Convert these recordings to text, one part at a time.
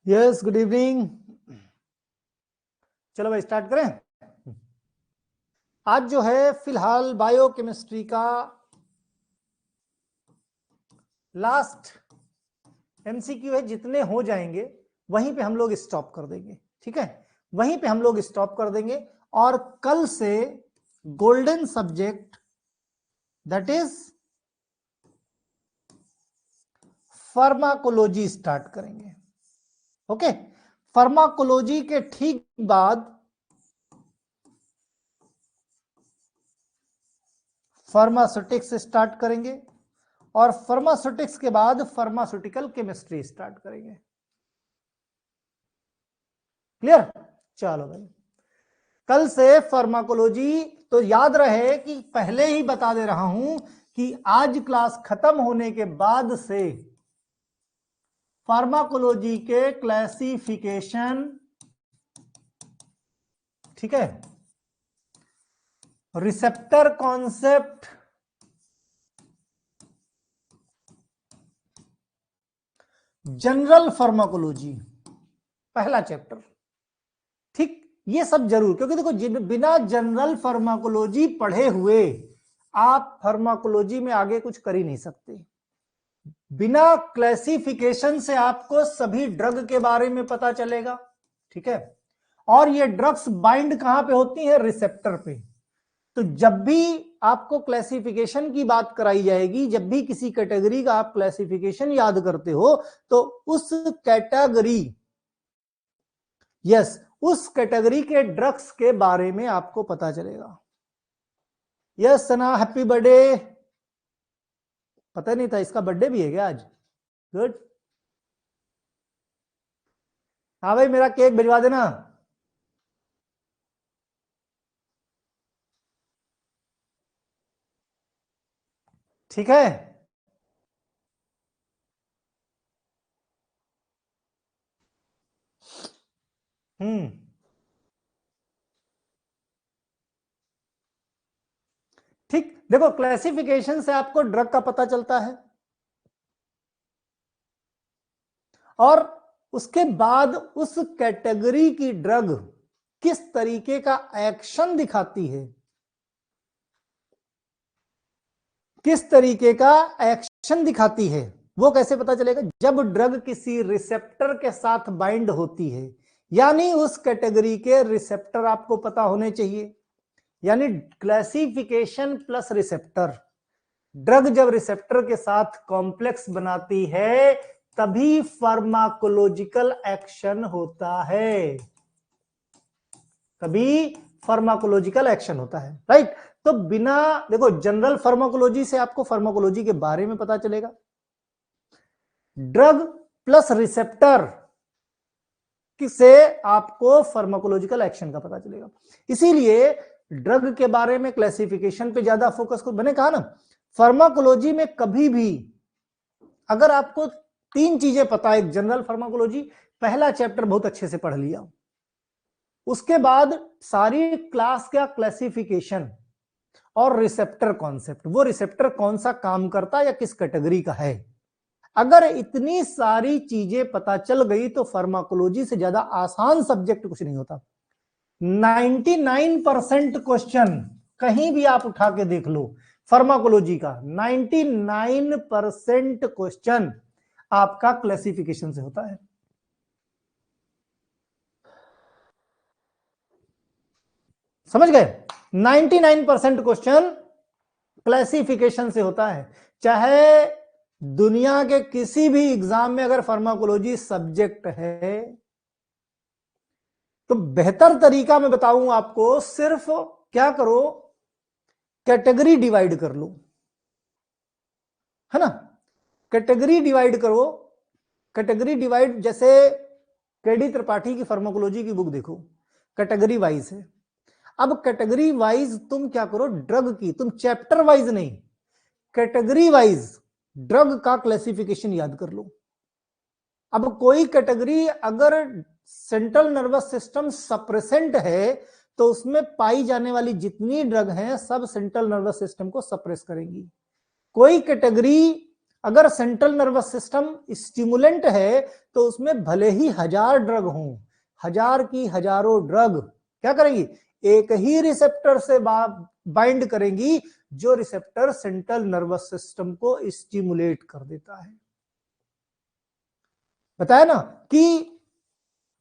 Yes, good evening. चलो भाई start करें। आज जो है फिलहाल बायोकेमिस्ट्री का लास्ट एमसीक्यू है, जितने हो जाएंगे वहीं पे हम लोग स्टॉप कर देंगे। ठीक है, वहीं पे हम लोग स्टॉप कर देंगे और कल से golden subject that is pharmacology start करेंगे। ओके, फार्माकोलॉजी के ठीक बाद फार्मास्यूटिक्स स्टार्ट करेंगे और फार्मास्यूटिक्स के बाद फार्मास्यूटिकल केमिस्ट्री स्टार्ट करेंगे। क्लियर? चलो भाई, कल से फार्माकोलॉजी, तो याद रहे कि पहले ही बता दे रहा हूं कि आज क्लास खत्म होने के बाद से फार्माकोलॉजी के क्लासिफिकेशन, ठीक है, रिसेप्टर कॉन्सेप्ट, जनरल फार्माकोलॉजी, पहला चैप्टर, ठीक, ये सब जरूर, क्योंकि देखो बिना जनरल फार्माकोलॉजी पढ़े हुए आप फार्माकोलॉजी में आगे कुछ कर ही नहीं सकते। बिना क्लासिफिकेशन से आपको सभी ड्रग के बारे में पता चलेगा। ठीक है, और ये ड्रग्स बाइंड कहां पे होती हैं? रिसेप्टर पे। तो जब भी आपको क्लासिफिकेशन की बात कराई जाएगी, जब भी किसी कैटेगरी का आप क्लासिफिकेशन याद करते हो, तो उस कैटेगरी, यस, उस कैटेगरी के ड्रग्स के बारे में आपको पता चलेगा। यस सना, हैप्पी बर्थडे। पता नहीं था इसका बर्थडे भी है क्या आज? गुड। हाँ भाई, मेरा केक भिजवा देना। ठीक है, ठीक। देखो, क्लासिफिकेशन से आपको ड्रग का पता चलता है और उसके बाद उस कैटेगरी की ड्रग किस तरीके का एक्शन दिखाती है, किस तरीके का एक्शन दिखाती है, वो कैसे पता चलेगा? जब ड्रग किसी रिसेप्टर के साथ बाइंड होती है, यानी उस कैटेगरी के रिसेप्टर आपको पता होने चाहिए। यानी क्लासिफिकेशन प्लस रिसेप्टर, ड्रग जब रिसेप्टर के साथ कॉम्प्लेक्स बनाती है तभी फार्माकोलॉजिकल एक्शन होता है, तभी फार्माकोलॉजिकल एक्शन होता है, राइट? तो बिना, देखो, जनरल फार्माकोलॉजी से आपको फार्माकोलॉजी के बारे में पता चलेगा, ड्रग प्लस रिसेप्टर से आपको फार्माकोलॉजिकल एक्शन का पता चलेगा। इसीलिए ड्रग के बारे में क्लासिफिकेशन पे ज्यादा फोकस करो। मैंने कहा ना, फार्माकोलॉजी में कभी भी अगर आपको तीन चीजें पता है, जनरल फार्माकोलॉजी पहला चैप्टर बहुत अच्छे से पढ़ लिया, उसके बाद सारी क्लास का क्लासिफिकेशन और रिसेप्टर कॉन्सेप्ट, वो रिसेप्टर कौन सा काम करता है या किस कैटेगरी का है, अगर इतनी सारी चीजें पता चल गई तो फार्माकोलॉजी से ज्यादा आसान सब्जेक्ट कुछ नहीं होता। 99% क्वेश्चन कहीं भी आप उठा के देख लो फार्माकोलॉजी का, 99% क्वेश्चन आपका क्लासिफिकेशन से होता है। समझ गए? 99% क्वेश्चन क्लासिफिकेशन से होता है। चाहे दुनिया के किसी भी एग्जाम में अगर फार्माकोलॉजी सब्जेक्ट है, तो बेहतर तरीका मैं बताऊं आपको, सिर्फ क्या करो, कैटेगरी डिवाइड कर लो, है ना? कैटेगरी डिवाइड करो, कैटेगरी डिवाइड, जैसे केडी त्रिपाठी की फार्माकोलॉजी की बुक देखो, कैटेगरी वाइज है। अब कैटेगरी वाइज तुम क्या करो, ड्रग की, तुम चैप्टर वाइज नहीं, कैटेगरी वाइज ड्रग का क्लासिफिकेशन याद कर लो। अब कोई कैटेगरी अगर सेंट्रल नर्वस सिस्टम सप्रेसेंट है तो उसमें पाई जाने वाली जितनी ड्रग हैं सब सेंट्रल नर्वस सिस्टम को सप्रेस करेंगी। कोई कैटेगरी अगर सेंट्रल नर्वस सिस्टम स्टिमुलेंट है तो उसमें भले ही 1000 ड्रग हों, 1000 की हजारों ड्रग क्या करेंगी, एक ही रिसेप्टर से बाइंड करेंगी जो रिसेप्टर सेंट्रल नर्वस सिस्टम को स्टिमुलेट कर देता है। बताया ना कि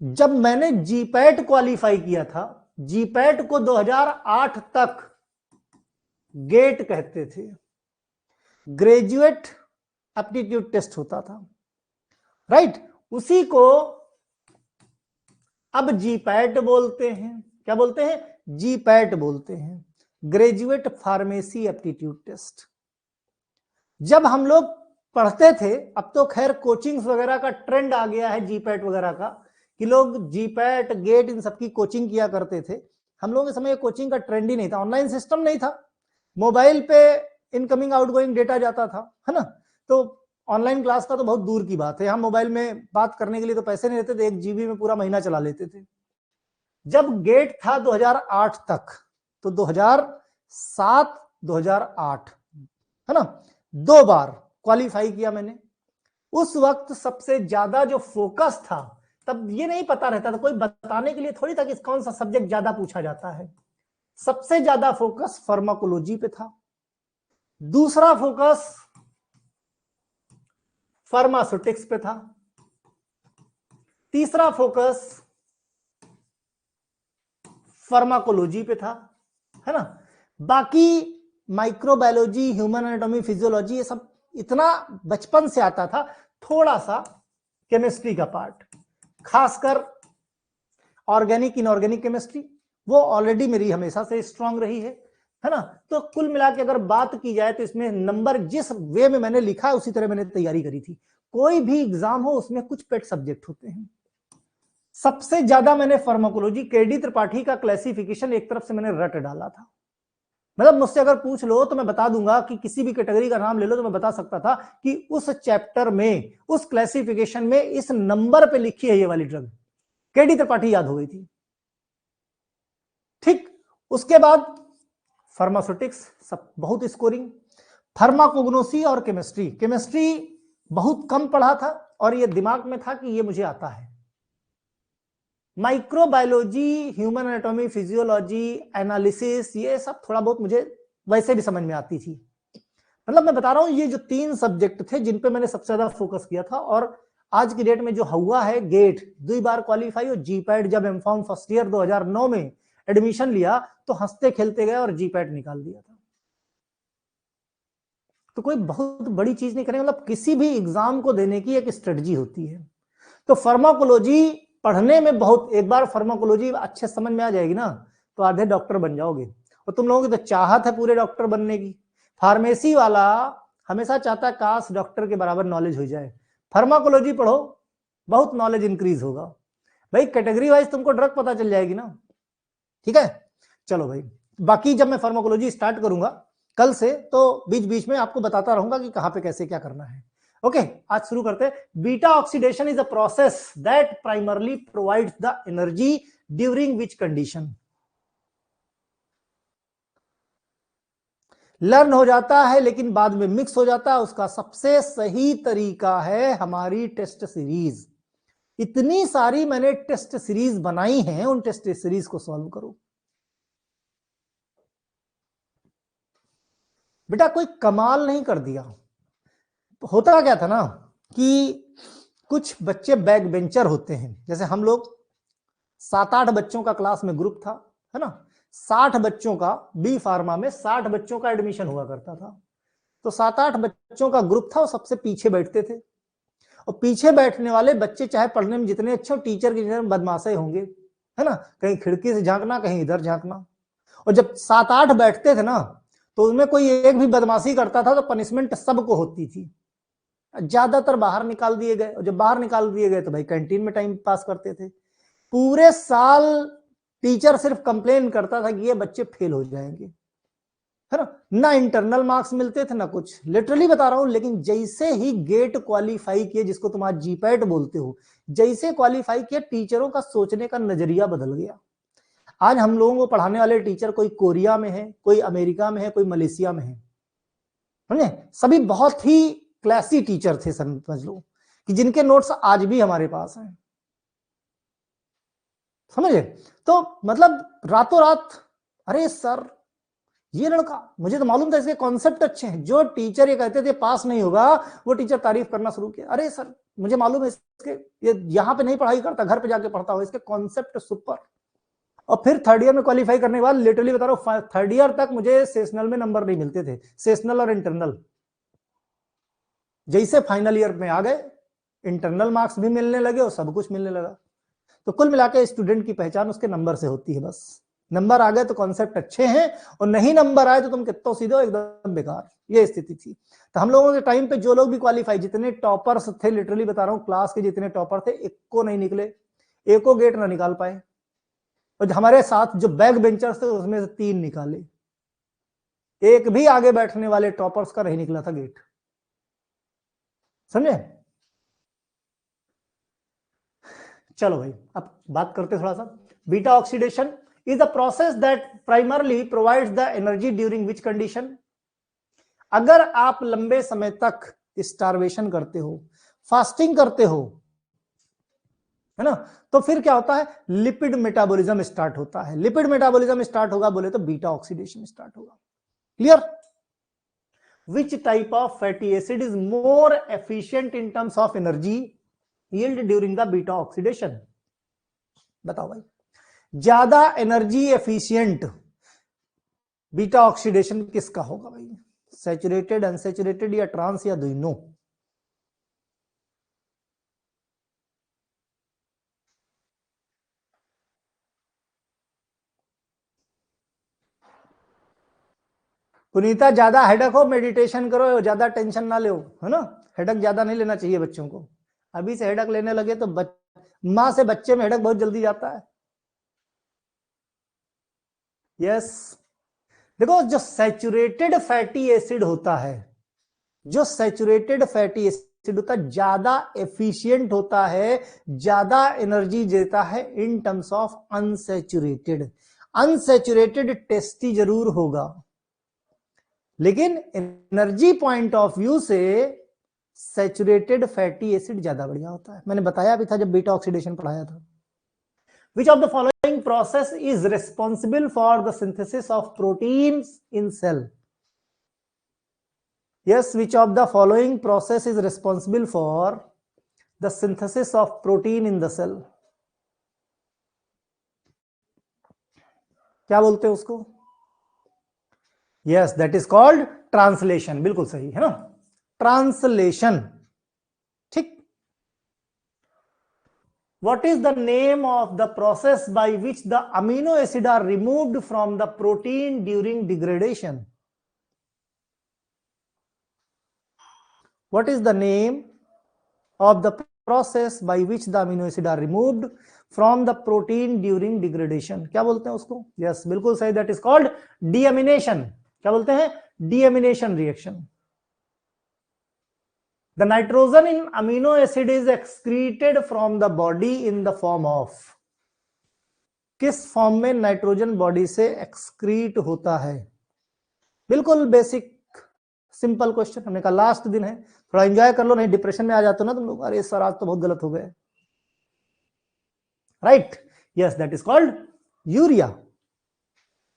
जब मैंने जीपैट क्वालिफाई किया था, जीपैट को 2008 तक गेट कहते थे, ग्रेजुएट एप्टीट्यूड टेस्ट होता था, राइट। उसी को अब जीपैट बोलते हैं। क्या बोलते हैं, जीपैट बोलते हैं, ग्रेजुएट फार्मेसी एप्टीट्यूड टेस्ट। जब हम लोग पढ़ते थे, अब तो खैर कोचिंग्स वगैरह का ट्रेंड आ गया है जीपैट वगैरह का, कि लोग जीपैट गेट इन सबकी कोचिंग किया करते थे। हम लोगों के समय कोचिंग का ट्रेंड ही नहीं था, ऑनलाइन सिस्टम नहीं था, मोबाइल पे इनकमिंग आउटगोइंग डेटा जाता था, है ना। तो ऑनलाइन क्लास का तो बहुत दूर की बात है। हम मोबाइल में बात करने के लिए तो पैसे नहीं लेते थे, 1 GB में पूरा महीना चला लेते थे। जब गेट था 2008 तक, तो 2007 2008 है ना, 2 बार क्वालिफाई किया मैंने। उस वक्त सबसे ज्यादा जो फोकस था, तब ये नहीं पता रहता था, कोई बताने के लिए थोड़ी था कि कौन सा सब्जेक्ट ज्यादा पूछा जाता है। सबसे ज्यादा फोकस फार्माकोलॉजी पे था, दूसरा फोकस फार्मास्यूटिक्स पे था, तीसरा फोकस फार्माकोलॉजी पे था, है ना। बाकी माइक्रोबायोलॉजी, ह्यूमन एनाटॉमी, फिजियोलॉजी, ये सब इतना बचपन से आता था। थोड़ा सा केमिस्ट्री का पार्ट, खासकर ऑर्गेनिक इनऑर्गेनिक केमिस्ट्री, वो ऑलरेडी मेरी हमेशा से स्ट्रांग रही है ना। तो कुल मिला के अगर बात की जाए तो इसमें नंबर जिस वे में मैंने लिखा है उसी तरह मैंने तैयारी करी थी। कोई भी एग्जाम हो उसमें कुछ पेट सब्जेक्ट होते हैं। सबसे ज्यादा मैंने फार्माकोलॉजी, केडी त्रिपाठी का क्लासिफिकेशन एक तरफ से मैंने रट डाला था। मतलब मुझसे अगर पूछ लो तो मैं बता दूंगा कि किसी भी कैटेगरी का नाम ले लो तो मैं बता सकता था कि उस चैप्टर में, उस क्लासिफिकेशन में इस नंबर पे लिखी है ये वाली ड्रग, केडी त्रिपाठी याद हो गई थी। ठीक, उसके बाद फार्मास्यूटिक्स सब बहुत स्कोरिंग, फार्माकोग्नोसी और केमिस्ट्री, केमिस्ट्री बहुत कम पढ़ा था और ये दिमाग में था कि ये मुझे आता है। Microbiology, human anatomy, physiology, analysis, ये सब थोड़ा बहुत मुझे वैसे भी समझ में आती थी। मतलब मैं बता रहा हूं, ये जो 3 सब्जेक्ट थे जिन पे मैंने सबसे ज्यादा फोकस किया था। और आज की डेट में जो हुआ है, गेट 2 बार क्वालिफाई और जीपैट जब एमफॉर्म फर्स्ट ईयर 2009 में एडमिशन लिया तो हंसते खेलते गए और जीपैट निकाल दिया था। तो कोई बहुत बड़ी चीज नहीं करेंगे, मतलब किसी भी एग्जाम को देने की एक स्ट्रेटजी होती है। तो फार्माकोलॉजी पढ़ने में बहुत, एक बार फार्माकोलॉजी अच्छे समझ में आ जाएगी ना तो आधे डॉक्टर बन जाओगे। और तुम लोगों की तो चाहत है पूरे डॉक्टर बनने की। फार्मेसी वाला हमेशा चाहता है काश डॉक्टर के बराबर नॉलेज हो जाए। फार्माकोलॉजी पढ़ो, बहुत नॉलेज इंक्रीज होगा भाई। कैटेगरी वाइज तुमको ड्रग पता चल जाएगी ना, ठीक है। चलो भाई, बाकी जब मैं फार्माकोलॉजी स्टार्ट करूंगा कल से तो बीच बीच में आपको बताता रहूंगा कि कहां पे कैसे क्या करना है। ओके, आज शुरू करते हैं। Beta oxidation is a process that primarily provides the energy during which condition. Learn हो जाता है लेकिन बाद में मिक्स हो जाता है। उसका सबसे सही तरीका है हमारी टेस्ट सीरीज। इतनी सारी मैंने टेस्ट सीरीज बनाई हैं, उन टेस्ट सीरीज को सॉल्व करो बेटा। कोई कमाल नहीं कर दिया। होता क्या था ना कि कुछ बच्चे बैक बेंचर होते हैं, जैसे हम लोग 7-8 बच्चों का क्लास में ग्रुप था, है ना। 60 बच्चों का, बी फार्मा में 60 बच्चों का एडमिशन हुआ करता था। तो 7-8 बच्चों का ग्रुप था, वो सबसे पीछे बैठते थे। और पीछे बैठने वाले बच्चे चाहे पढ़ने में जितने अच्छे हो, टीचर के जितने बदमाशे होंगे, है ना। कहीं खिड़की से झांकना, कहीं इधर झांकना। और जब 7-8 बैठते थे ना तो उनमें कोई एक भी बदमाशी करता था तो पनिशमेंट सबको होती थी। ज्यादातर बाहर निकाल दिए गए, और जब बाहर निकाल दिए गए तो भाई कैंटीन में टाइम पास करते थे। पूरे साल टीचर सिर्फ कंप्लेन करता था कि ये बच्चे फेल हो जाएंगे, है ना। ना इंटरनल मार्क्स मिलते थे ना कुछ, लिटरली बता रहा हूं। लेकिन जैसे ही गेट क्वालिफाई किए, जिसको तुम आज जीपैट बोलते हो, जैसे क्वालिफाई किया, टीचरों का सोचने का नजरिया बदल गया। आज हम लोगों को पढ़ाने वाले टीचर कोई कोरिया में है, कोई अमेरिका में है, कोई मलेशिया में है, सभी बहुत ही क्लासी टीचर थे, समझ लो कि जिनके नोट्स आज भी हमारे पास हैं, समझे? तो मतलब रातों रात, अरे सर ये लड़का, मुझे तो मालूम था इसके कॉन्सेप्ट अच्छे हैं, जो टीचर ये कहते थे पास नहीं होगा वो टीचर तारीफ करना शुरू किया, अरे सर मुझे मालूम है इसके, ये यहाँ पे नहीं पढ़ाई करता, घर पे जाके पढ़ता हो, इसके कॉन्सेप्ट सुपर। और फिर थर्ड ईयर में क्वालिफाई करने के बाद लिटरली बता रहा हूँ, थर्ड ईयर तक मुझे सेशनल में नंबर नहीं मिलते थे, सेशनल और इंटरनल। जैसे फाइनल ईयर में आ गए, इंटरनल मार्क्स भी मिलने लगे और सब कुछ मिलने लगा। तो कुल मिलाकर स्टूडेंट की पहचान उसके नंबर से होती है, बस नंबर आ गए तो कॉन्सेप्ट अच्छे हैं, और नहीं नंबर आए तो तुम कितना सीधे हो, एकदम बेकार, ये स्थिति थी। तो हम लोगों के टाइम पे जो लोग भी क्वालिफाई, जितने टॉपर्स थे, लिटरली बता रहा हूँ क्लास के जितने टॉपर थे, एक को नहीं निकले, एको गेट ना निकाल पाए, और हमारे साथ जो बैक बेंचर्स थे उसमें से 3 निकाले, एक भी आगे बैठने वाले टॉपर्स का नहीं निकला था गेट, समझे? चलो भाई अब बात करते थोड़ा सा। Beta oxidation is a process that primarily provides the energy during which condition. अगर आप लंबे समय तक स्टारवेशन करते हो, फास्टिंग करते हो, है ना, तो फिर क्या होता है, लिपिड मेटाबॉलिज्म स्टार्ट होता है। लिपिड मेटाबॉलिज्म स्टार्ट होगा बोले तो बीटा ऑक्सीडेशन स्टार्ट होगा। Clear? Which type of fatty acid is more efficient in terms of energy yield during the beta oxidation? बताओ भाई, ज्यादा एनर्जी एफिशिएंट बीटा ऑक्सीडेशन किसका होगा भाई? सैचुरेटेड, अनसैचुरेटेड या ट्रांस या दोनों? पुनीता ज्यादा हेडक हो मेडिटेशन करो, ज्यादा टेंशन ना लो, है ना, हेडक ज्यादा नहीं लेना चाहिए बच्चों को। अभी से हेडक लेने लगे तो मां से बच्चे में हेडक बहुत जल्दी जाता है। यस, देखो जो सैचुरेटेड फैटी एसिड होता है, जो सैचुरेटेड फैटी एसिड होता है, ज्यादा एफिशिएंट होता है, ज्यादा एनर्जी देता है in terms of unsaturated. Unsaturated tasty जरूर होगा, लेकिन एनर्जी पॉइंट ऑफ व्यू से सैचुरेटेड फैटी एसिड ज्यादा बढ़िया होता है। मैंने बताया भी था जब बीटा ऑक्सीडेशन पढ़ाया था। Which of the following process is responsible for the synthesis of proteins in cell? Yes, which of the following process is responsible for the synthesis of protein in the cell? क्या बोलते हैं उसको? Yes, that is called translation. बिल्कुल सही है ना, translation. ठीक। What is the name of the process by which the amino acid are removed from the protein during degradation? What is the name of the process by which the amino acid are removed from the protein during degradation? क्या बोलते हैं उसको? Yes, बिल्कुल सही, that is called deamination. क्या बोलते हैं? Deamination reaction. The nitrogen in amino acid is excreted from the body in the form of, किस फॉर्म में नाइट्रोजन बॉडी से एक्सक्रीट होता है? बिल्कुल बेसिक सिंपल क्वेश्चन। हमने कहा लास्ट दिन है, थोड़ा एंजॉय कर लो, नहीं डिप्रेशन में आ जाते हो ना तुम लोग, अरे सर आज तो बहुत गलत हो गए। Right, yes, that is called urea.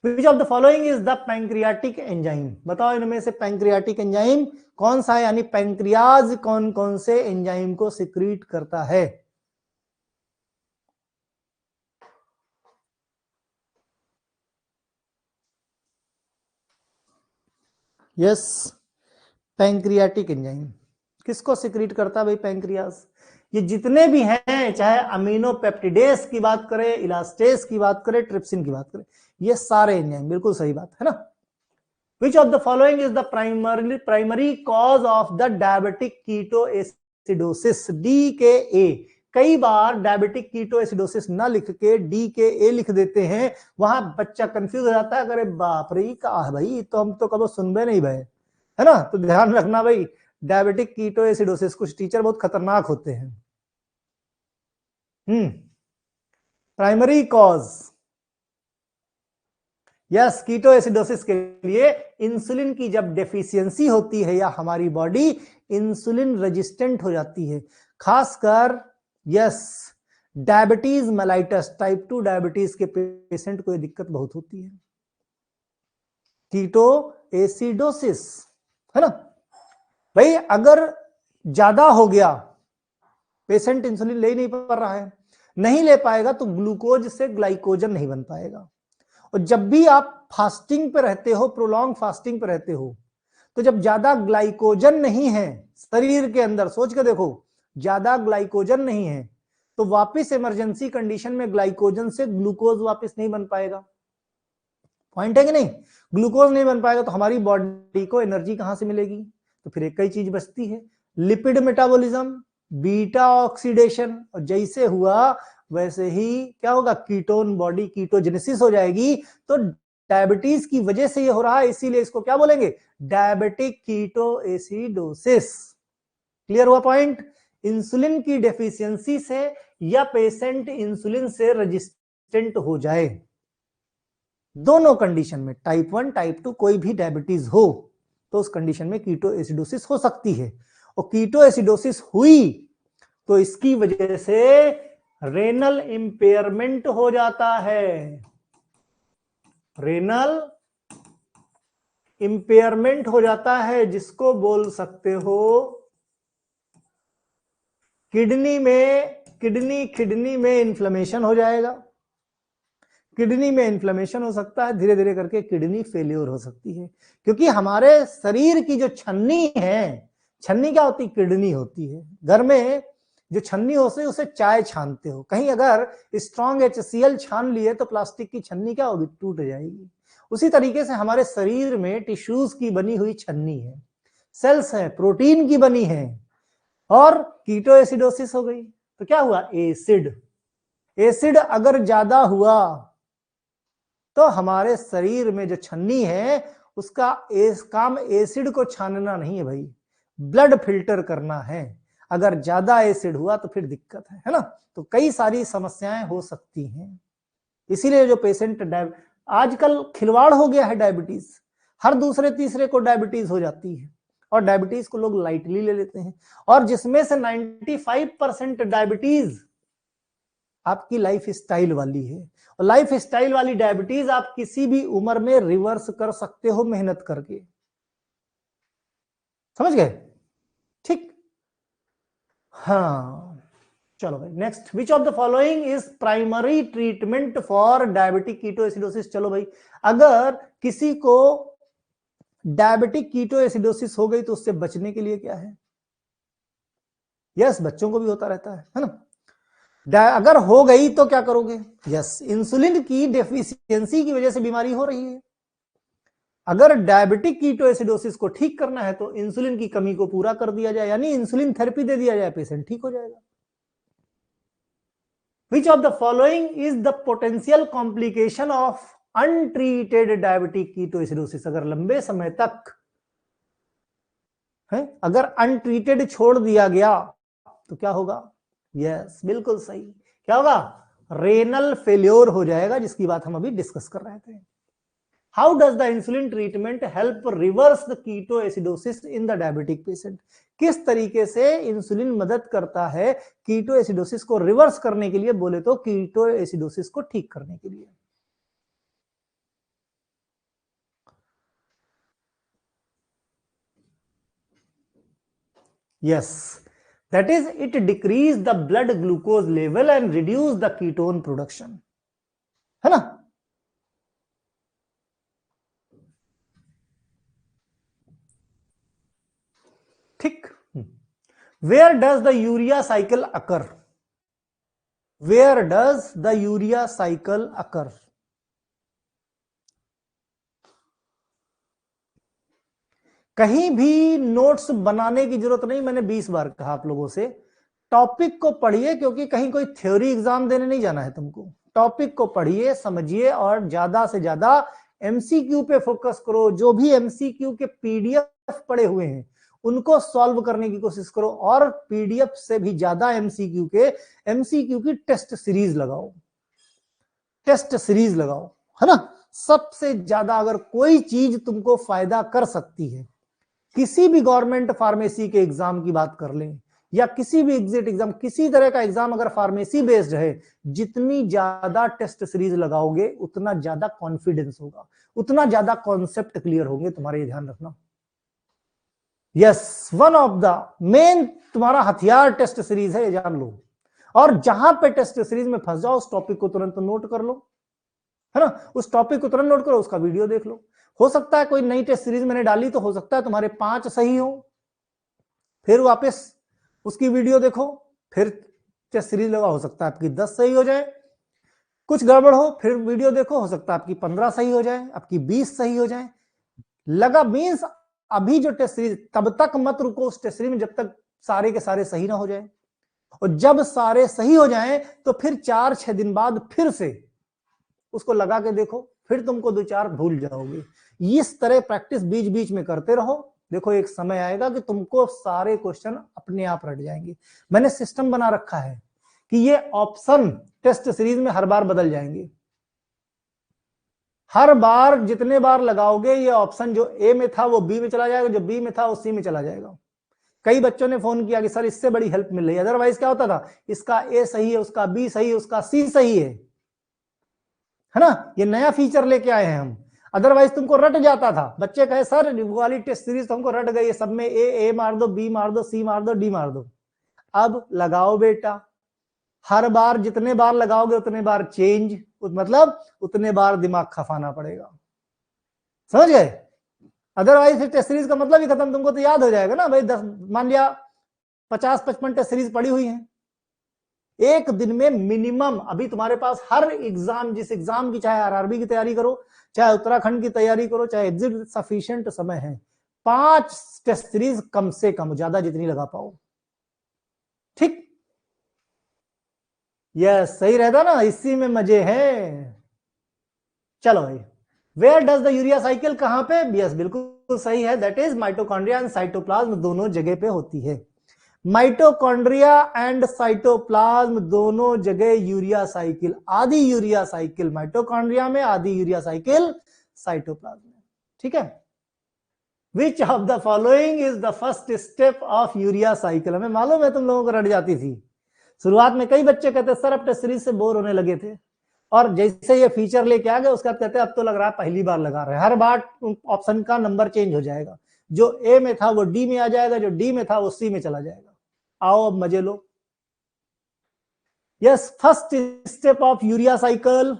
Which of the following is the pancreatic enzyme? बताओ इनमें से पैंक्रियाटिक एंजाइम कौन सा है, यानी पैंक्रियाज कौन कौन से एंजाइम को सिक्रीट करता है? यस, पैंक्रियाटिक एंजाइम किसको सिक्रीट करता है भाई? पैंक्रियाज। ये जितने भी हैं, चाहे अमीनो पेप्टिडेस की बात करें, इलास्टेस की बात करें, ट्रिप्सिन की बात करें, ये सारे एंजाइम, बिल्कुल सही बात है ना। Which of the following is the primary cause of the diabetic ketoacidosis? DKA। कई बार डायबिटिक कीटोएसिडोसिस ना लिख के DKA लिख देते हैं, वहां बच्चा कंफ्यूज हो जाता है, अरे बाप रे क्या है भाई, तो हम तो कभी सुनबे नहीं भाई, है ना। तो ध्यान रखना भाई, डायबिटिक कीटोएसिडोसिस, कुछ टीचर बहुत खतरनाक होते हैं। Primary cause yes, ketoacidosis के लिए इंसुलिन की जब डेफिशिएंसी होती है या हमारी बॉडी इंसुलिन रेजिस्टेंट हो जाती है, खासकर yes diabetes mellitus type 2 diabetes के पेशेंट को ये दिक्कत बहुत होती है, कीटो एसिडोसिस, है ना भाई। अगर ज्यादा हो गया, पेशेंट इंसुलिन ले नहीं पा रहा है, नहीं ले पाएगा तो ग्लूकोज से ग्लाइकोजन नहीं बन पाएगा। और जब भी आप फास्टिंग पे रहते हो, प्रोलॉन्ग फास्टिंग पे रहते हो, तो जब ज्यादा ग्लाइकोजन नहीं है शरीर के अंदर, सोच के देखो, ज्यादा ग्लाइकोजन नहीं है तो वापस इमरजेंसी कंडीशन में ग्लाइकोजन से ग्लूकोज वापस नहीं बन पाएगा। पॉइंट है कि नहीं? ग्लूकोज नहीं बन पाएगा तो हमारी बॉडी को एनर्जी कहां से मिलेगी? तो फिर एक ही चीज बचती है, लिपिड मेटाबॉलिज्म, बीटा ऑक्सीडेशन, और जैसे हुआ वैसे ही क्या होगा, कीटोन बॉडी कीटोजेनेसिस हो जाएगी। तो डायबिटीज की वजह से ये हो रहा है, इसीलिए इसको क्या बोलेंगे, डायबिटिक कीटो एसिडोसिस। क्लियर हुआ पॉइंट? इंसुलिन की डेफिशिएंसी से या पेशेंट इंसुलिन से रेजिस्टेंट हो जाए, दोनों कंडीशन में, टाइप 1 टाइप 2 कोई भी डायबिटीज हो तो उस कंडीशन में कीटो एसिडोसिस हो सकती है। और कीटो एसिडोसिस हुई तो इसकी वजह से रेनल इंपेयरमेंट हो जाता है, रेनल इंपेयरमेंट हो जाता है, जिसको बोल सकते हो किडनी में इन्फ्लेमेशन हो जाएगा, किडनी में इन्फ्लेमेशन हो सकता है, धीरे धीरे करके किडनी फेल्योर हो सकती है। क्योंकि हमारे शरीर की जो छन्नी है, छन्नी क्या होती है, किडनी होती है। घर में जो छन्नी होती है उसे चाय छानते हो, कहीं अगर स्ट्रॉन्ग HCl छान लिए तो प्लास्टिक की छन्नी क्या होगी, टूट जाएगी। उसी तरीके से हमारे शरीर में टिश्यूज की बनी हुई छन्नी है, सेल्स है, प्रोटीन की बनी है, और कीटो एसिडोसिस हो गई तो क्या हुआ, एसिड अगर ज्यादा हुआ तो हमारे शरीर में जो छन्नी है उसका काम एसिड को छानना नहीं है भाई, ब्लड फिल्टर करना है। अगर ज्यादा एसिड हुआ तो फिर दिक्कत है ना। तो कई सारी समस्याएं हो सकती हैं, इसीलिए जो पेशेंट आजकल खिलवाड़ हो गया है, डायबिटीज हर दूसरे तीसरे को डायबिटीज हो जाती है, और डायबिटीज को लोग लाइटली ले लेते हैं, और जिसमें से 95% डायबिटीज आपकी लाइफ स्टाइल वाली है। और लाइफ स्टाइल वाली डायबिटीज आप किसी भी उम्र में रिवर्स कर सकते हो मेहनत करके, समझ गए? ठीक, हाँ चलो भाई next, which of the following is primary treatment for diabetic ketoacidosis. चलो भाई, अगर किसी को डायबिटिक कीटो एसिडोसिस हो गई तो उससे बचने के लिए क्या है? यस, बच्चों को भी होता रहता है ना। अगर हो गई तो क्या करोगे? यस, इंसुलिन की डेफिशिएंसी की वजह से बीमारी हो रही है। अगर डायबिटिक कीटो एसिडोसिस को ठीक करना है तो इंसुलिन की कमी को पूरा कर दिया जाए, यानी इंसुलिन थेरेपी दे दिया जाए, पेशेंट ठीक हो जाएगा। Which of the following is the potential complication of untreated diabetic ketoacidosis? अगर लंबे समय तक है, अगर अनट्रीटेड छोड़ दिया गया तो क्या होगा? यस, बिल्कुल सही, क्या होगा? रेनल फेल्योर हो जाएगा, जिसकी बात हम अभी डिस्कस कर रहे थे। How does the insulin treatment help reverse the ketoacidosis in the diabetic patient? किस तरीके से इंसुलिन मदद करता है कीटो एसिडोसिस को रिवर्स करने के लिए, बोले तो कीटो एसिडोसिस को ठीक करने के लिए? Yes, that is, it decrease the blood glucose level and reduce the ketone production, है ना। ठीक, where does the urea cycle occur? Where does the urea cycle occur? कहीं भी नोट्स बनाने की जरूरत नहीं, मैंने 20 बार कहा आप लोगों से, टॉपिक को पढ़िए, क्योंकि कहीं कोई थ्योरी एग्जाम देने नहीं जाना है तुमको। टॉपिक को पढ़िए, समझिए, और ज्यादा से ज्यादा एमसीक्यू पे फोकस करो। जो भी एमसीक्यू के पीडीएफ पड़े हुए हैं उनको सॉल्व करने की कोशिश करो, और पीडीएफ से भी ज्यादा एमसीक्यू की टेस्ट सीरीज लगाओ, टेस्ट सीरीज लगाओ, है ना। सबसे ज्यादा अगर कोई चीज तुमको फायदा कर सकती है, किसी भी गवर्नमेंट फार्मेसी के एग्जाम की बात कर लें या किसी भी एग्जिट एग्जाम, किसी तरह का एग्जाम अगर फार्मेसी बेस्ड है, जितनी ज्यादा टेस्ट सीरीज लगाओगे उतना ज्यादा कॉन्फिडेंस होगा, उतना ज्यादा कॉन्सेप्ट क्लियर होंगे तुम्हारे, ध्यान रखना। Yes, one of the main तुम्हारा हथियार टेस्ट सीरीज है, ये जान लो। और जहां पे टेस्ट सीरीज में फंस जाओ, उस टॉपिक को तुरंत नोट कर लो, है ना, उस टॉपिक को तुरंत नोट करो, उसका वीडियो देख लो। हो सकता है कोई नई टेस्ट सीरीज मैंने डाली तो हो सकता है तुम्हारे 5 सही हो, फिर वापस उसकी वीडियो देखो, फिर टेस्ट सीरीज लगा, हो सकता है आपकी 10 सही हो जाए, कुछ गड़बड़ हो फिर वीडियो देखो, हो सकता है आपकी 15 सही हो जाए, आपकी 20 सही हो जाए। लगा मीन्स अभी जो टेस्ट सीरीज, तब तक मत रुको उस टेस्ट सीरीज में जब तक सारे के सारे सही ना हो जाए, और जब सारे सही हो जाएं तो फिर 4-6 दिन बाद फिर से उसको लगा के देखो, फिर तुमको 2-4 भूल जाओगे। इस तरह प्रैक्टिस बीच बीच में करते रहो, देखो एक समय आएगा कि तुमको सारे क्वेश्चन अपने आप रट जाएंगे। मैंने सिस्टम बना रखा है कि ये ऑप्शन टेस्ट सीरीज में हर बार बदल जाएंगे, हर बार जितने बार लगाओगे ये ऑप्शन जो ए में था वो बी में चला जाएगा, जो बी में था वो सी में चला जाएगा। कई बच्चों ने फोन किया कि सर इससे बड़ी हेल्प मिल रही है, अदरवाइज क्या होता था, इसका ए सही है, उसका बी सही है, उसका सी सही है ना। ये नया फीचर लेके आए हैं हम, अदरवाइज तुमको रट जाता था। बच्चे कहे सर वाली टेस्ट सीरीज तो हमको रट गई है, सब में ए मार दो, बी मार दो, सी मार दो, डी मार दो। अब लगाओ बेटा, हर बार जितने बार लगाओगे उतने बार चेंज, मतलब उतने बार दिमाग खपाना पड़ेगा, समझ गए। अदरवाइज टेस्ट सीरीज का मतलब ही खत्म, तुमको तो याद हो जाएगा ना भाई, 10 मान लिया 50-55 टेस्ट सीरीज पड़ी हुई है, एक दिन में मिनिमम, अभी तुम्हारे पास हर एग्जाम, जिस एग्जाम की, चाहे आरआरबी की तैयारी करो, चाहे उत्तराखंड की तैयारी करो, चाहे एग्जिट, सफिशिएंट समय है, 5 टेस्ट सीरीज कम से कम, ज्यादा जितनी लगा पाओ, ठीक। यस, सही रहता ना, इसी में मजे हैं। चलो भाई, where does the urea cycle, कहां पे, यस बिल्कुल सही है, that is mitochondria and cytoplasm, दोनों जगह पे होती है। माइटोकॉन्ड्रिया एंड साइटोप्लाज्म दोनों जगह यूरिया साइकिल, आधी यूरिया साइकिल माइटोकॉन्ड्रिया में, आधी यूरिया साइकिल साइटोप्लाज्म में, ठीक है। Which of the following is the first step of urea cycle, हमें मालूम है तुम लोगों को रट जाती थी शुरुआत में। कई बच्चे कहते सर अब टेस्ट सीरीज से बोर होने लगे थे, और जैसे ये फीचर लेके आ गए उसके बाद कहते अब तो लग रहा है पहली बार लगा रहे हैं, हर बार ऑप्शन का नंबर चेंज हो जाएगा, जो ए में था वो डी में आ जाएगा, जो डी में था वो सी में चला जाएगा। आओ अब मजे लो। Yes, first step of urea cycle,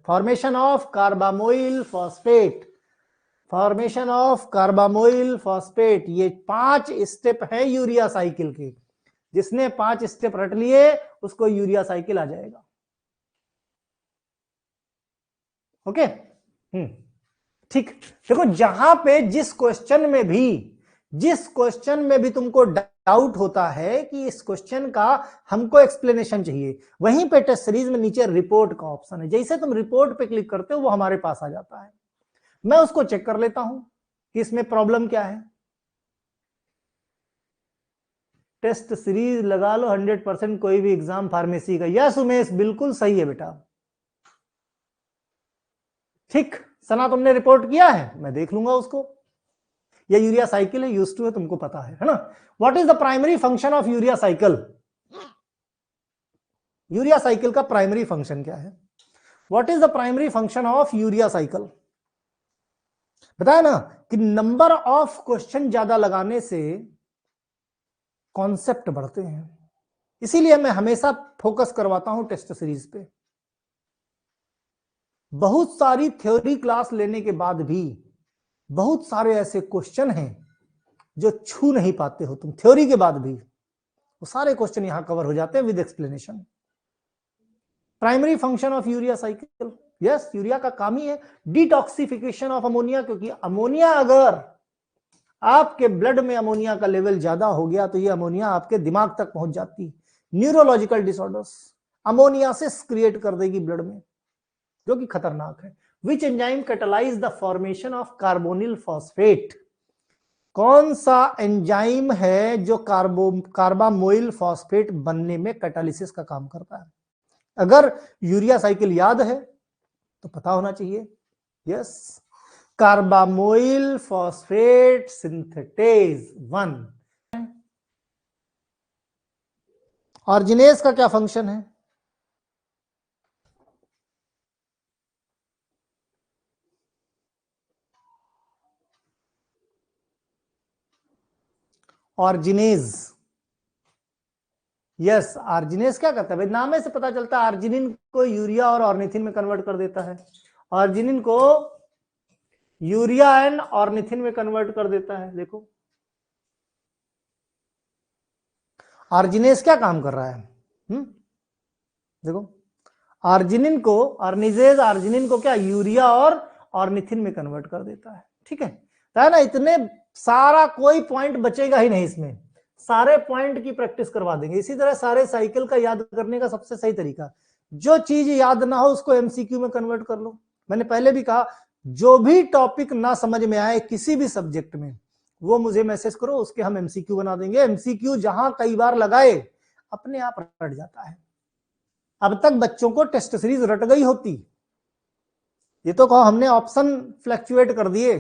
formation of carbamoyl phosphate, formation of carbamoyl phosphate, ये 5 स्टेप है यूरिया साइकिल के, जिसने 5 स्टेप रट लिए उसको यूरिया साइकिल आ जाएगा, ओके। ठीक, देखो जहां पे जिस क्वेश्चन में भी तुमको डाउट होता है कि इस क्वेश्चन का हमको एक्सप्लेनेशन चाहिए, वहीं पे टेस्ट सीरीज में नीचे रिपोर्ट का ऑप्शन है, जैसे तुम रिपोर्ट पे क्लिक करते हो वो हमारे पास आ जाता है, मैं उसको चेक कर लेता हूं कि इसमें प्रॉब्लम क्या है। टेस्ट सीरीज लगा लो 100% कोई भी एग्जाम फार्मेसी का। यस उमेश, बिल्कुल सही है बेटा, ठीक। सना तुमने रिपोर्ट किया है, मैं देख लूंगा उसको। ये यूरिया साइकिल है, यूज्ड टू है, तुमको पता है ना। What is the primary function of urea cycle, urea cycle का प्राइमरी फंक्शन क्या है, what is the primary function of urea cycle. बताया ना कि नंबर ऑफ क्वेश्चन ज्यादा लगाने से कॉन्सेप्ट बढ़ते हैं, इसीलिए मैं हमेशा फोकस करवाता हूं टेस्ट सीरीज पे। बहुत सारी थ्योरी क्लास लेने के बाद भी बहुत सारे ऐसे क्वेश्चन हैं जो छू नहीं पाते हो तुम, थ्योरी के बाद भी वो सारे क्वेश्चन यहां कवर हो जाते हैं with explanation. Primary function of urea cycle, yes, urea का काम ही है डिटॉक्सिफिकेशन ऑफ अमोनिया, क्योंकि अमोनिया अगर आपके ब्लड में अमोनिया का लेवल ज्यादा हो गया तो ये अमोनिया आपके दिमाग तक पहुंच जाती, न्यूरोलॉजिकल डिसऑर्डर्स, अमोनिया से क्रिएट कर देगी ब्लड में, जो कि खतरनाक है। Which enzyme catalyse the formation of carbonyl phosphate, कौन सा एंजाइम है जो कार्बामोइल फॉस्फेट बनने में कैटालिसिस का काम करता है। अगर यूरिया साइकिल याद है तो पता होना चाहिए। Yes, carbamoyl phosphate synthetase 1। Arginase का क्या फंक्शन है? ऑर्जिनेज, यस, आर्जिनेज क्या करता है भाई? नाम से पता चलता है, आर्जिनिन को यूरिया और ऑर्निथिन में कन्वर्ट कर देता है। आर्जिनिन को यूरिया एंड ऑर्निथिन में कन्वर्ट कर देता है। देखो आर्जिनेज क्या काम कर रहा है। देखो आर्जिनिन को, आर्निजेज आर्जिनिन को क्या यूरिया और ऑर्निथिन में कन्वर्ट कर देता है। ठीक है ना? इतने सारा कोई पॉइंट बचेगा ही नहीं इसमें, सारे पॉइंट की प्रैक्टिस करवा देंगे। इसी तरह सारे साइकिल का याद करने का सबसे सही तरीका, जो चीज याद ना हो उसको एमसीक्यू में कन्वर्ट कर लो। मैंने पहले भी कहा, जो भी टॉपिक ना समझ में आए किसी भी सब्जेक्ट में, वो मुझे मैसेज करो, उसके हम एमसीक्यू बना देंगे। एमसीक्यू जहां कई बार लगाए अपने आप रट जाता है। अब तक बच्चों को टेस्ट सीरीज रट गई होती, ये तो कहो हमने ऑप्शन फ्लैक्चुएट कर दिए,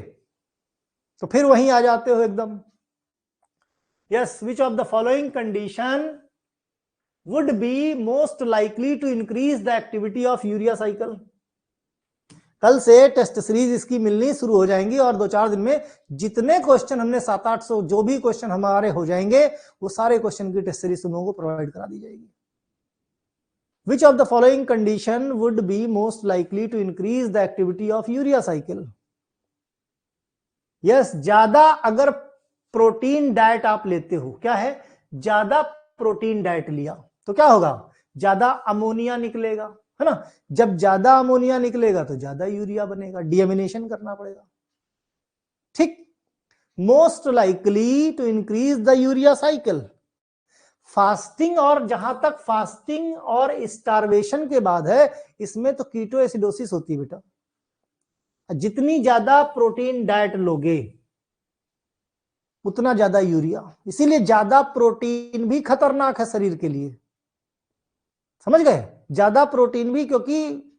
तो फिर वहीं आ जाते हो एकदम। Yes, which of the following condition would be most likely to increase the activity of urea cycle. कल से टेस्ट सीरीज इसकी मिलनी शुरू हो जाएंगी और 2-4 दिन में जितने क्वेश्चन हमने 700-800 जो भी क्वेश्चन हमारे हो जाएंगे, वो सारे क्वेश्चन की टेस्ट सीरीज तुम लोगों को प्रोवाइड करा दी जाएगी। Which of the following condition would be most likely to increase the activity of urea cycle? Yes, ज्यादा अगर प्रोटीन डाइट आप लेते हो, क्या है, ज्यादा प्रोटीन डाइट लिया तो क्या होगा, ज्यादा अमोनिया निकलेगा, है ना? जब ज्यादा अमोनिया निकलेगा तो ज्यादा यूरिया बनेगा, डीएमिनेशन करना पड़ेगा। ठीक, most likely to increase the urea cycle. Fasting, और जहां तक फास्टिंग और स्टारवेशन के बाद है, इसमें तो कीटो एसिडोसिस होती है बेटा। जितनी ज्यादा प्रोटीन डाइट लोगे उतना ज्यादा यूरिया, इसीलिए ज्यादा प्रोटीन भी खतरनाक है शरीर के लिए, समझ गए? ज्यादा प्रोटीन भी, क्योंकि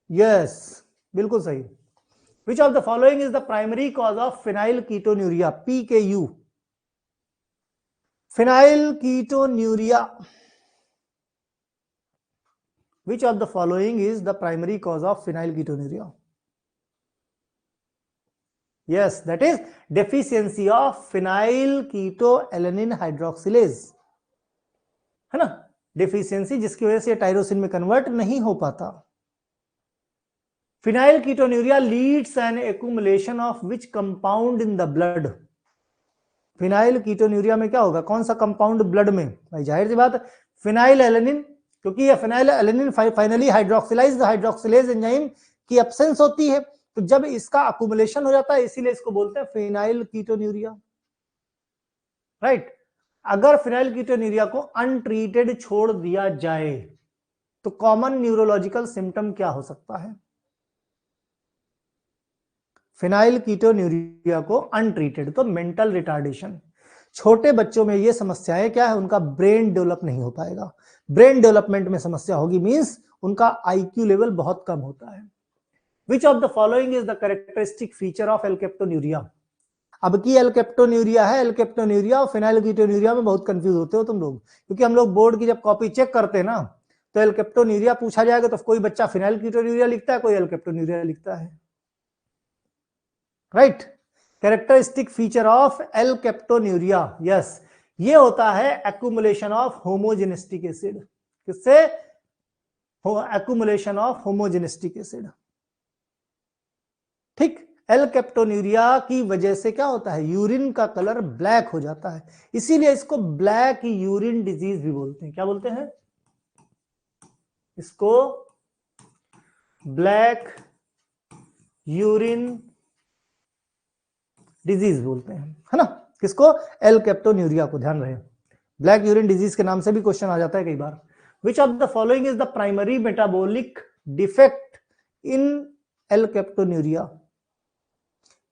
यस बिल्कुल सही। विच of the following is the primary cause of phenyl ketonuria, PKU? Phenyl ketonuria, which of the following is the primary cause of phenylketonuria? Yes, that is deficiency of phenylketoalanine hydroxylase, है ना? Deficiency जिसकी वजह से tyrosine में convert नहीं हो पाता। phenylketonuria leads an accumulation of which compound in the blood? phenylketonuria में क्या होगा, कौन सा कंपाउंड ब्लड में? भाई जाहिर सी बात, फिनाइल एलेनिन, क्योंकि ये phenylalanine finally hydroxylated hydroxylase enzyme की एब्सेंस होती है, तो जब इसका अकुमुलेशन हो जाता है, इसीलिए इसको बोलते हैं फिनाइल कीटोन्यूरिया, राइट? अगर फिनाइल कीटोन्यूरिया को अनट्रीटेड छोड़ दिया जाए तो कॉमन न्यूरोलॉजिकल सिम्टम क्या हो सकता है? फिनाइल कीटोन्यूरिया को अनट्रीटेड तो मेंटल रिटार्डेशन। छोटे बच्चों में ये समस्याएं क्या है, उनका ब्रेन डेवलप नहीं हो पाएगा, ब्रेन डेवलपमेंट में समस्या होगी, मींस उनका आईक्यू लेवल बहुत कम होता है। Which of the following is the characteristic feature of alkaptonuria? अब की एल्केप्टोन्यूरिया है, एल्केप्टोन्यूरिया और फिनाइल कीटोन्यूरिया में बहुत कंफ्यूज होते हो तुम लोग, क्योंकि हम लोग बोर्ड की जब कॉपी चेक करते हैं ना, तो एल्केप्टोन्यूरिया पूछा जाएगा तो कोई बच्चा फिनाइल कीटोन्यूरिया लिखता है, कोई एल्केप्टोन्यूरिया लिखता है, right? Characteristic feature of alkaptonuria, yes, ये होता है एक्यूमुलेशन ऑफ होमोजेनिस्टिक एसिड। किससे? Accumulation of homogentisic acid. ठीक, एल्केप्टोन्यूरिया की वजह से क्या होता है, यूरिन का कलर ब्लैक हो जाता है, इसीलिए इसको ब्लैक यूरिन डिजीज भी बोलते हैं। क्या बोलते हैं इसको? ब्लैक यूरिन डिजीज बोलते हैं, है ना? किसको? एल्केप्टोन्यूरिया को। ध्यान रहे, ब्लैक यूरिन डिजीज के नाम से भी क्वेश्चन आ जाता है कई बार। Which of the following is the primary metabolic defect in alkaptonuria?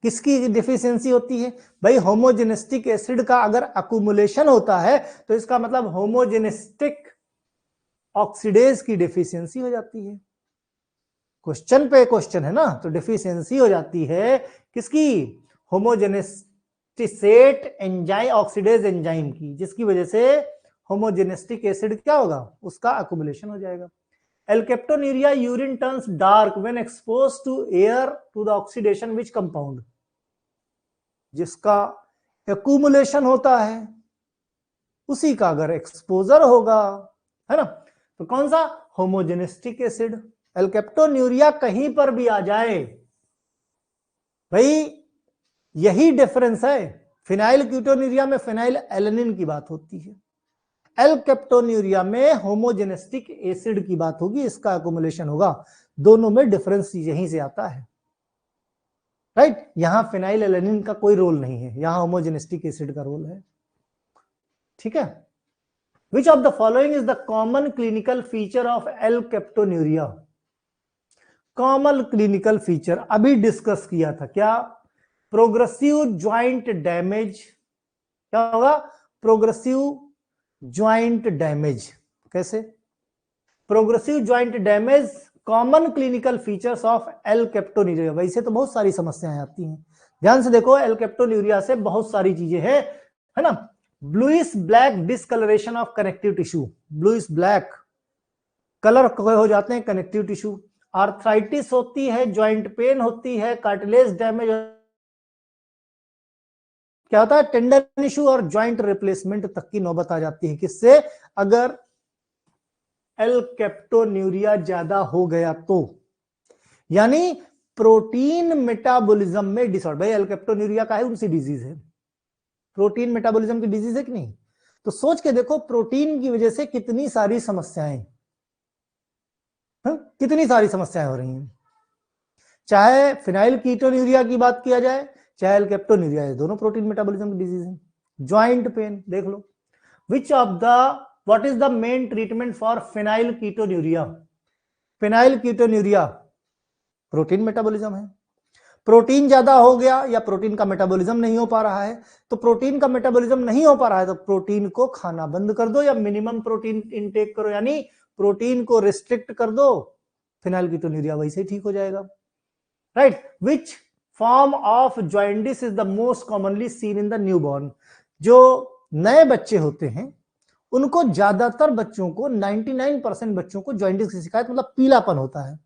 किसकी डिफिशियंसी होती है भाई? होमोजेनिस्टिक एसिड का अगर अकुमुलेशन होता है तो इसका मतलब होमोजेनिस्टिक ऑक्सीडेज की डिफिशियंसी हो जाती है। क्वेश्चन पे क्वेश्चन है ना, तो डिफिशियंसी हो जाती है किसकी, होमोजेनेस्टिसेट एंजाइम ऑक्सीडेज एंजाइम की, जिसकी वजह से होमोजेनेस्टिक एसिड क्या होगा, उसका अकुमुलेशन हो जाएगा। Alkaptonuria, urine turns dark when exposed to air to the oxidation which compound, जिसका एक्यूमुलेशन होता है उसी का अगर एक्सपोजर होगा, है ना, तो कौन सा, होमोजेनिस्टिक एसिड। एल्केप्टोन्यूरिया कहीं पर भी आ जाए भाई, यही डिफरेंस है। फिनाइल कीटोन्यूरिया में फिनाइल एलेनिन की बात होती है, एल्केप्टोन्यूरिया में होमोजेनिस्टिक एसिड की बात होगी, इसका एक्यूमुलेशन होगा। दोनों में डिफरेंस यहीं से आता है, राइट। यहां फिनाइल एलेनिन का कोई रोल नहीं है, यहां होमोजेनिस्टिक एसिड का रोल है, ठीक है। Which of the following is the common clinical feature of alkaptonuria? Common clinical feature अभी डिस्कस किया था, क्या, प्रोग्रेसिव ज्वाइंट डैमेज। क्या होगा, प्रोग्रेसिव ज्वाइंट डैमेज। कैसे, progressive joint damage common clinical features of alkaptonuria. वैसे तो बहुत सारी समस्याएं आती हैं, ध्यान से देखो, L-कैप्टोन्यूरिया से बहुत सारी चीजें हैं, है ना। Bluish black discolouration of connective tissue, bluish black colour हो जाते हैं कनेक्टिव टिश्यू। आर्थराइटिस होती है, ज्वाइंट पेन होती है, कार्टिलेज डैमेज, क्या होता है, टेंडन इश्यू और ज्वाइंट रिप्लेसमेंट तक की नौबत आ जाती है। किससे, अगर एल्केप्टोन्यूरिया ज्यादा हो गया तो, यानी प्रोटीन मेटाबॉलिज्म में डिसऑर्डर। भाई एल्केप्टोन्यूरिया का है, उनसी डिजीज है, प्रोटीन मेटाबॉलिज्म की डिजीज है कि नहीं। तो सोच के देखो, प्रोटीन की वजह से कितनी सारी समस्याएं, कितनी सारी समस्याएं हो रही हैं। चाहे फिनाइल कीटोन्यूरिया की बात किया जाए, चाहे एल्केप्टोन्यूरिया, दोनों प्रोटीन मेटाबॉलिज्म की डिजीज है। ज्वाइंट पेन देख लो, which of the what is the main treatment for phenylketonuria. Phenylketonuria protein metabolism है, प्रोटीन ज्यादा हो गया या प्रोटीन का मेटाबॉलिज्म नहीं हो पा रहा है, तो प्रोटीन का मेटाबॉलिज्म नहीं हो पा रहा है तो प्रोटीन को खाना बंद कर दो या मिनिमम प्रोटीन इनटेक करो, यानी प्रोटीन को रिस्ट्रिक्ट कर दो, फिनाइल कीटोन्यूरिया वैसे ही ठीक हो जाएगा, right. Which form of jaundice is the most commonly seen in the newborn. जो नए बच्चे होते हैं उनको, ज्यादातर बच्चों को, 99% बच्चों को जॉइंडिस की शिकायत, मतलब पीलापन होता है,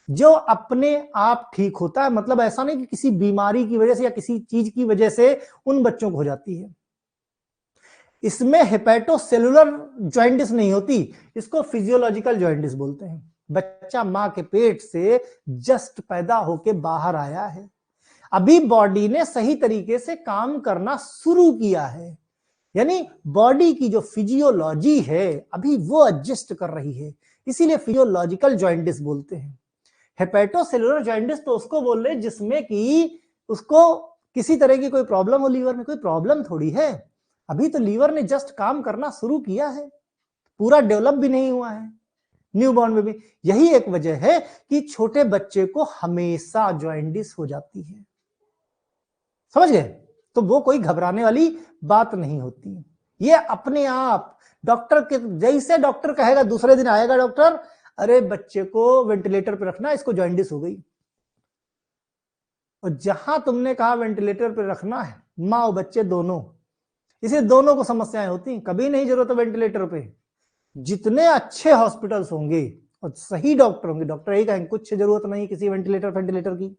जो अपने आप ठीक होता है। मतलब ऐसा नहीं कि किसी बीमारी की वजह से या किसी चीज की वजह से उन बच्चों को हो जाती है। इसमें हेपेटोसेलुलर जॉइंटिस नहीं होती, इसको फिजियोलॉजिकल जॉइंटिस बोलते हैं। बच्चा मां के पेट से जस्ट पैदा होके बाहर आया है, अभी बॉडी ने सही तरीके से काम करना शुरू किया है, यानी बॉडी की जो फिजियोलॉजी है अभी वो एडजस्ट कर रही है, इसीलिए फिजियोलॉजिकल जॉइंटिस बोलते हैं। हेपेटोसेलुलर जॉइंटिस तो उसको बोल रहे जिसमें कि उसको किसी तरह की कोई प्रॉब्लम हो, लीवर में कोई प्रॉब्लम थोड़ी है, अभी तो लीवर ने जस्ट काम करना शुरू किया है, पूरा डेवलप भी नहीं हुआ है। न्यूबॉर्न में भी यही एक वजह है कि छोटे बच्चे को हमेशा जॉइंटिस हो जाती है, समझ गए। तो वो कोई घबराने वाली बात नहीं होती, ये अपने आप डॉक्टर के जैसे डॉक्टर कहेगा दूसरे दिन आएगा डॉक्टर, अरे बच्चे को वेंटिलेटर पे रखना, इसको जॉइंटिस हो गई। और जहां तुमने कहा वेंटिलेटर पे रखना है, माँ और बच्चे दोनों, इसे दोनों को समस्याएं होती, कभी नहीं जरूरत है वेंटिलेटर पे। जितने अच्छे हॉस्पिटल्स होंगे और सही डॉक्टर होंगे, डॉक्टर यही कहेंगे कुछ जरूरत नहीं किसी वेंटिलेटर की।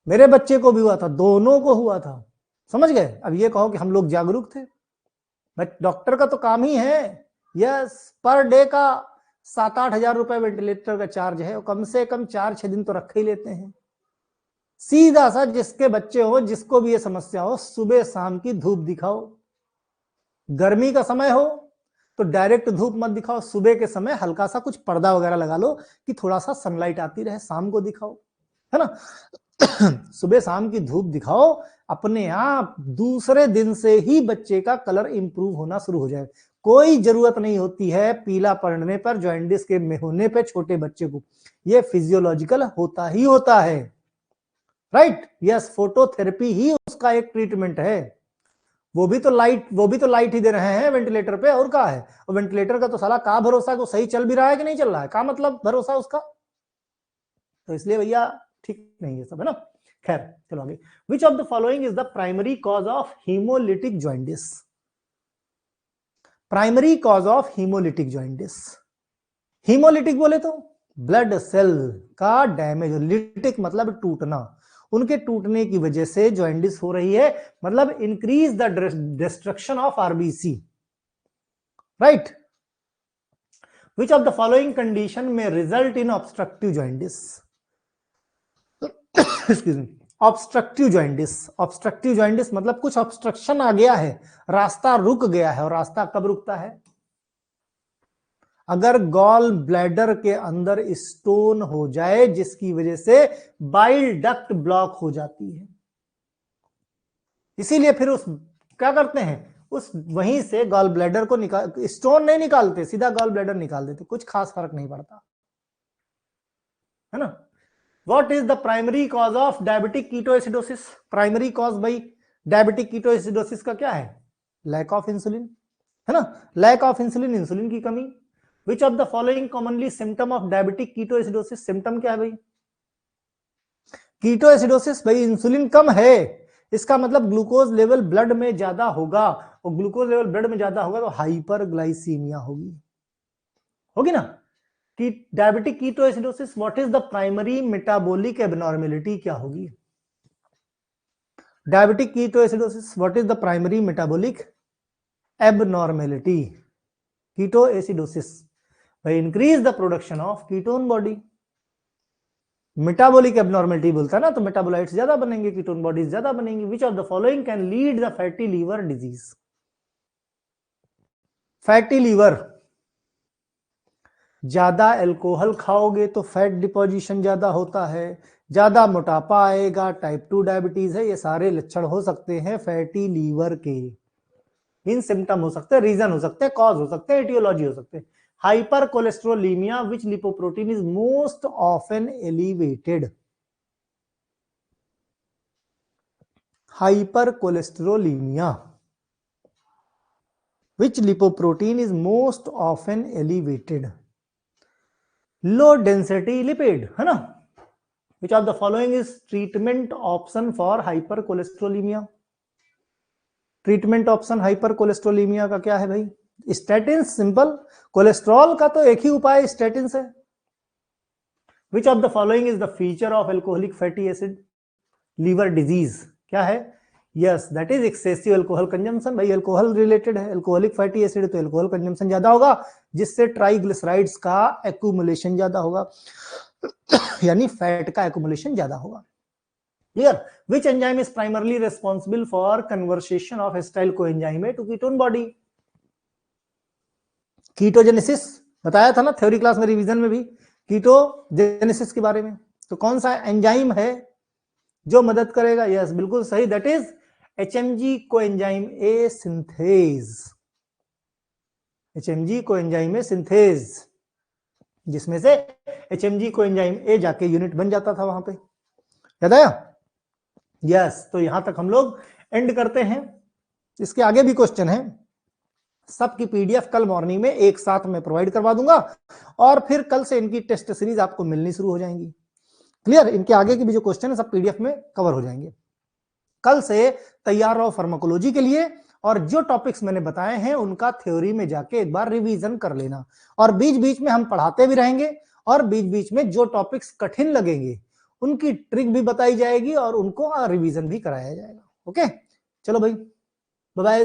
मेरे बच्चे को भी हुआ था, दोनों को हुआ था, समझ गए। अब ये कहो कि हम लोग जागरूक थे, बट डॉक्टर का तो काम ही है, यस, पर डे का 7-8 हजार रुपए वेंटिलेटर का चार्ज है, और कम से कम 4-6 दिन तो रख ही लेते हैं। सीधा सा जिसके बच्चे हो, जिसको भी ये समस्या हो, सुबह शाम की धूप दिखाओ। गर्मी का समय हो तो डायरेक्ट धूप मत दिखाओ, सुबह के समय हल्का सा कुछ पर्दा वगैरह लगा लो कि थोड़ा सा सनलाइट आती रहे, शाम को दिखाओ, है ना। सुबह शाम की धूप दिखाओ, अपने आप दूसरे दिन से ही बच्चे का कलर इंप्रूव होना शुरू हो जाए। कोई जरूरत नहीं होती है पीला पड़ने पर, जॉइंटिस के में होने पे छोटे बच्चे को, ये फिजियोलॉजिकल होता ही होता है, राइट। यस, फोटोथेरेपी ही उसका एक ट्रीटमेंट है, वो भी तो लाइट ही दे रहे हैं वेंटिलेटर पे, और क्या है। और वेंटिलेटर का तो साला का भरोसा है, तो सही चल भी रहा है कि नहीं चल रहा है, का मतलब भरोसा उसका, तो इसलिए भैया ठीक नहीं है सब, है ना। खैर चलो आगे। विच of the following is the primary cause of haemolytic jaundice? Primary cause of haemolytic jaundice, haemolytic बोले तो ब्लड सेल का डैमेज, लिटिक मतलब टूटना, उनके टूटने की वजह से जॉइंटिस हो रही है, मतलब increase the destruction of RBC, right. Which of the following condition में result in obstructive jaundice? Excuse me, obstructive jaundice, obstructive jaundice मतलब कुछ ऑब्स्ट्रक्शन आ गया है, रास्ता रुक गया है। और रास्ता कब रुकता है? अगर गॉल ब्लैडर के अंदर स्टोन हो जाए जिसकी वजह से बाइल डक्ट ब्लॉक हो जाती है। इसीलिए फिर उस क्या करते हैं, उस वहीं से गॉल ब्लैडर को निकाल, स्टोन नहीं निकालते, सीधा गॉल ब्लैडर निकाल देते, कुछ खास फर्क नहीं पड़ता, है ना। What is the primary cause of diabetic ketoacidosis? Primary cause भाई डायबिटिक कीटोएसिडोसिस का क्या है? लैक ऑफ इंसुलिन, है ना, लैक ऑफ इंसुलिन, इंसुलिन की कमी। विच of the following commonly symptom of diabetic ketoacidosis? Symptom क्या है भाई? कीटोएसिडोसिस भाई इंसुलिन कम है, इसका मतलब ग्लूकोज लेवल ब्लड में ज्यादा होगा, और ग्लूकोज लेवल ब्लड में ज्यादा होगा तो हाइपरग्लाइसीमिया होगी, होगी ना। कि diabetic ketoacidosis, what is the primary metabolic abnormality, क्या होगी? Diabetic ketoacidosis, what is the primary metabolic abnormality? Ketoacidosis भाई increase the production of ketone body. Metabolic abnormality बोलता है ना, तो मेटाबोलाइट्स ज्यादा बनेंगे, कीटोन बॉडीज ज्यादा बनेंगी। Which of the following can lead the fatty liver disease? Fatty liver, ज्यादा अल्कोहल खाओगे तो फैट डिपोजिशन ज्यादा होता है, ज्यादा मोटापा आएगा, टाइप 2 डायबिटीज है, ये सारे लक्षण हो सकते हैं फैटी लीवर के। इन सिम्टम हो सकते हैं, रीजन हो सकते हैं, कॉज हो सकते हैं, एटियोलॉजी हो सकते हैं। Hyper cholesterolemia, which lipoprotein is most often elevated? Hyper cholesterolemia, which lipoprotein is most often elevated? Low density lipid, है ना। Which of the following is treatment option for hypercholesterolemia? Treatment option hypercholesterolemia का क्या है भाई? Statin, simple, cholesterol का तो एक ही उपाय स्टैटिन है। Which of the following is the feature of alcoholic fatty acid liver disease? क्या है? Yes, that is excessive alcohol consumption. भाई अल्कोहल रिलेटेड है, अल्कोहलिक फैटी एसिड तो अल्कोहल कंजम्पशन ज्यादा होगा, जिससे ट्राइग्लिसराइड्स का एक्यूमुलेशन ज्यादा होगा, यानी फैट का एक्यूमुलेशन ज्यादा होगा। Clear? Which enzyme is primarily responsible for conversation of acetyl coenzyme to ketone body? Ketogenesis बताया था ना थ्योरी क्लास में, रिवीजन में भी कीटोजेनेसिस के बारे में। तो कौन सा एंजाइम है जो मदद करेगा? यस बिल्कुल सही, that is HMG coenzyme A synthase. HMG coenzyme A synthase, जिसमें से HMG कोएंजाइम ए जाके यूनिट बन जाता था वहां पे, याद आया? यस, तो यहां तक हम लोग एंड करते हैं। इसके आगे भी क्वेश्चन है, सबकी PDF कल मॉर्निंग में एक साथ मैं प्रोवाइड करवा दूंगा, और फिर कल से इनकी टेस्ट सीरीज आपको मिलनी शुरू हो जाएंगी। क्लियर? इनके आगे के भी जो क्वेश्चन है सब PDF में कवर हो जाएंगे। कल से तैयार रहो फार्माकोलॉजी के लिए, और जो टॉपिक्स मैंने बताए हैं उनका थ्योरी में जाके एक बार रिवीजन कर लेना, और बीच बीच में हम पढ़ाते भी रहेंगे, और बीच बीच में जो टॉपिक्स कठिन लगेंगे उनकी ट्रिक भी बताई जाएगी और उनको रिवीजन भी कराया जाएगा। ओके, चलो भाई, बाय बाय।